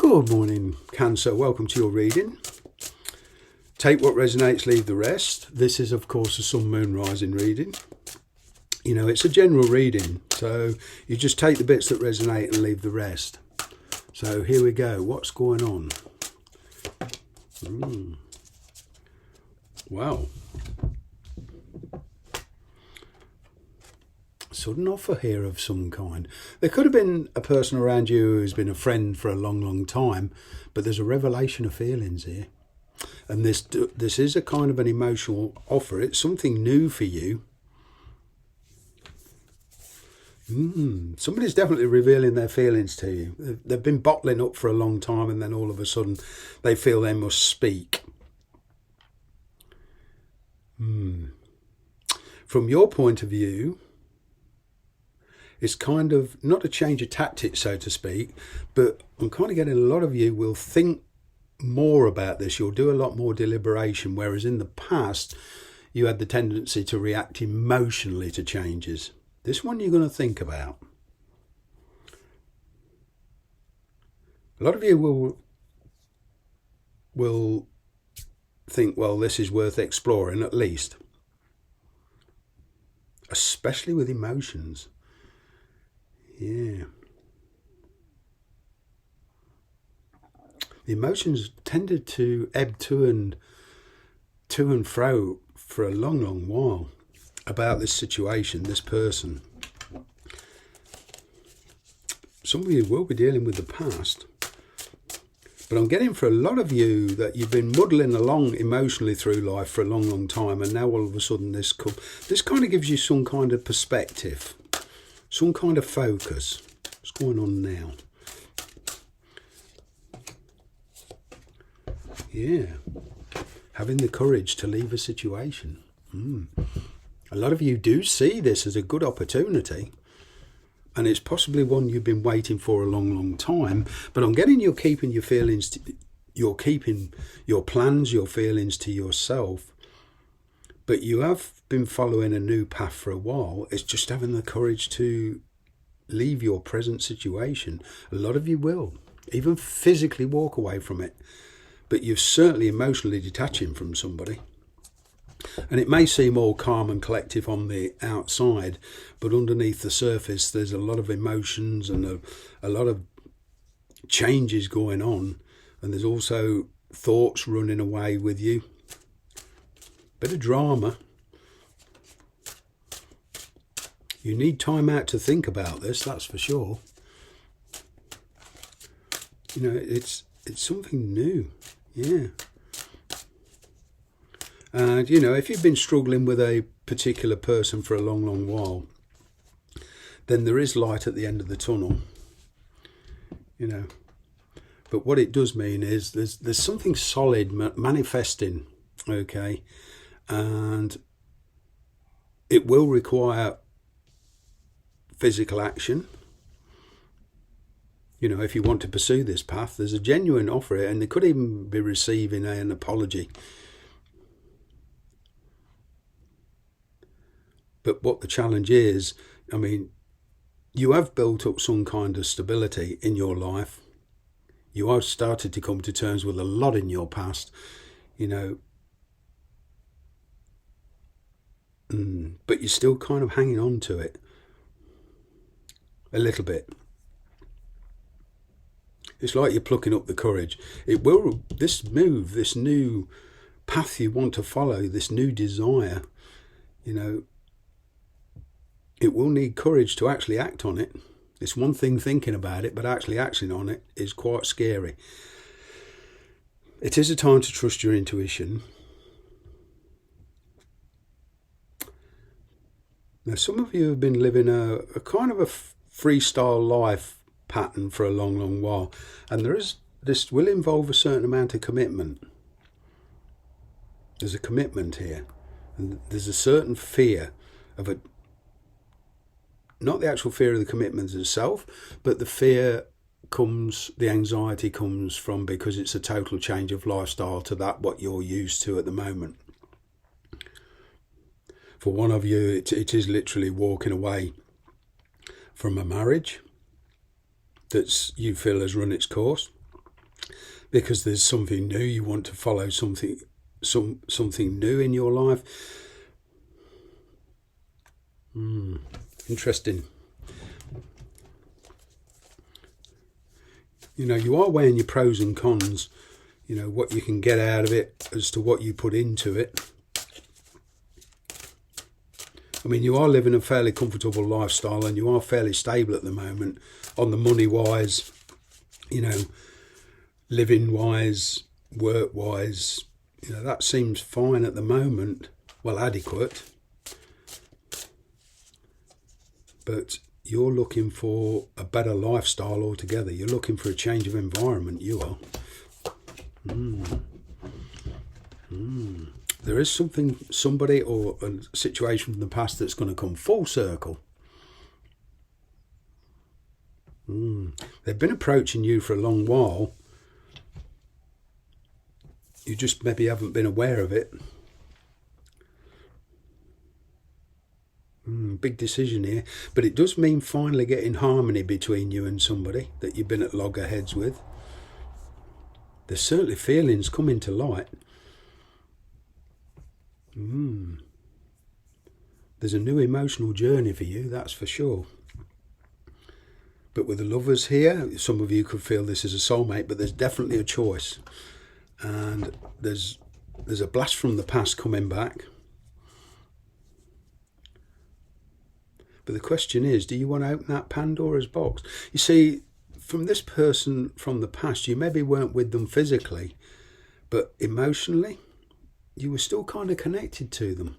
Good morning, Cancer. Welcome to your reading. Take what resonates, leave the rest. This is, of course, a sun, moon, rising reading. You know, it's a general reading, so you just take the bits that resonate and leave the rest. So here we go. What's going on? Wow. Sudden offer here of some kind. There could have been a person around you who's been a friend for a long, long time, but there's a revelation of feelings here. And this is a kind of an emotional offer. It's something new for you. Somebody's definitely revealing their feelings to you. They've been bottling up for a long time, and then all of a sudden they feel they must speak. From your point of view, it's kind of not a change of tactics, so to speak, but I'm kind of getting a lot of you will think more about this. You'll do a lot more deliberation, whereas in the past you had the tendency to react emotionally to changes. This one you're going to think about. A lot of you will think, well, this is worth exploring at least, especially with emotions. Yeah. The emotions tended to ebb to and fro for a long, long while about this situation, this person. Some of you will be dealing with the past, but I'm getting for a lot of you that you've been muddling along emotionally through life for a long, long time, and now all of a sudden this kind of gives you some kind of perspective, some kind of focus. What's going on now? Yeah. Having the courage to leave a situation. A lot of you do see this as a good opportunity, and it's possibly one you've been waiting for a long, long time. But I'm getting you're keeping your feelings, you're keeping your plans, your feelings to yourself. But you have been following a new path for a while. It's just having the courage to leave your present situation. A lot of you will, even physically walk away from it. But you're certainly emotionally detaching from somebody. And it may seem all calm and collective on the outside, but underneath the surface there's a lot of emotions and a lot of changes going on. And there's also thoughts running away with you. Bit of drama. You need time out to think about this, that's for sure. You know, it's something new. Yeah. And, you know, if you've been struggling with a particular person for a long, long while, then there is light at the end of the tunnel, you know. But what it does mean is there's something solid manifesting, okay? And it will require physical action. You know, if you want to pursue this path, there's a genuine offer here, and they could even be receiving an apology. But what the challenge is, I mean, you have built up some kind of stability in your life. You have started to come to terms with a lot in your past, you know. But you're still kind of hanging on to it a little bit. It's like you're plucking up the courage. This move, this new path you want to follow, this new desire, you know, it will need courage to actually act on it. It's one thing thinking about it, but actually acting on it is quite scary. It is a time to trust your intuition. Now, some of you have been living a kind of a freestyle life pattern for a long, long while, and this will involve a certain amount of commitment. There's a commitment here, and there's a certain fear of it. Not the actual fear of the commitment itself, but the anxiety comes from, because it's a total change of lifestyle to what you're used to at the moment. For one of you, it is literally walking away from a marriage that you feel has run its course. because there's something new. You want to follow something new in your life. Interesting. You know, you are weighing your pros and cons, you know, what you can get out of it as to what you put into it. I mean, you are living a fairly comfortable lifestyle and you are fairly stable at the moment on the money-wise, you know, living-wise, work-wise. You know, that seems fine at the moment, well, adequate. But you're looking for a better lifestyle altogether. You're looking for a change of environment, you are. There is somebody or a situation from the past that's going to come full circle. They've been approaching you for a long while. You just maybe haven't been aware of it. Big decision here, but it does mean finally getting harmony between you and somebody that you've been at loggerheads with. There's certainly feelings coming to light. There's a new emotional journey for you, that's for sure. But with the lovers here, some of you could feel this is a soulmate, but there's definitely a choice. And there's a blast from the past coming back. But the question is, do you want to open that Pandora's box? You see, from this person from the past, you maybe weren't with them physically, but emotionally, you were still kind of connected to them.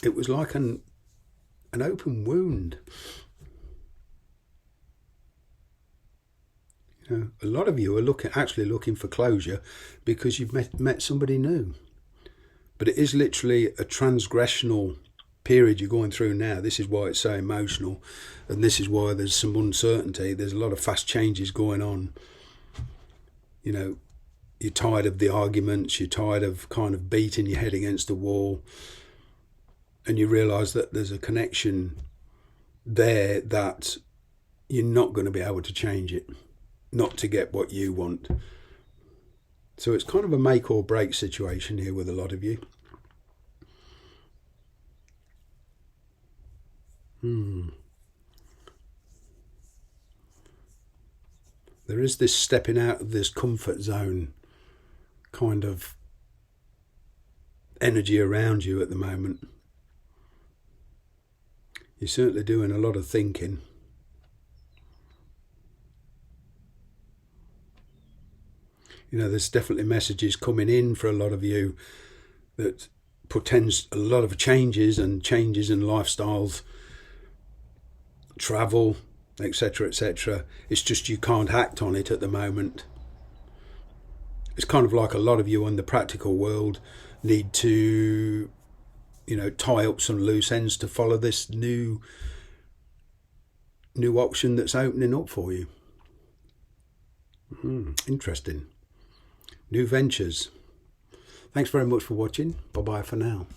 It was like an open wound. You know, a lot of you are actually looking for closure because you've met somebody new. But it is literally a transgressional period you're going through now. This is why it's so emotional, and this is why there's some uncertainty. There's a lot of fast changes going on. You know, you're tired of the arguments, you're tired of kind of beating your head against the wall, and you realise that there's a connection there that you're not going to be able to change it, not to get what you want. So it's kind of a make or break situation here with a lot of you. There is this stepping out of this comfort zone kind of energy around you at the moment. You're certainly doing a lot of thinking. You know, there's definitely messages coming in for a lot of you that portends a lot of changes in lifestyles, travel, etc., etc. It's just you can't act on it at the moment. It's kind of like a lot of you in the practical world need to, you know, tie up some loose ends to follow this new option that's opening up for you. Interesting. New ventures. Thanks very much for watching. Bye-bye for now.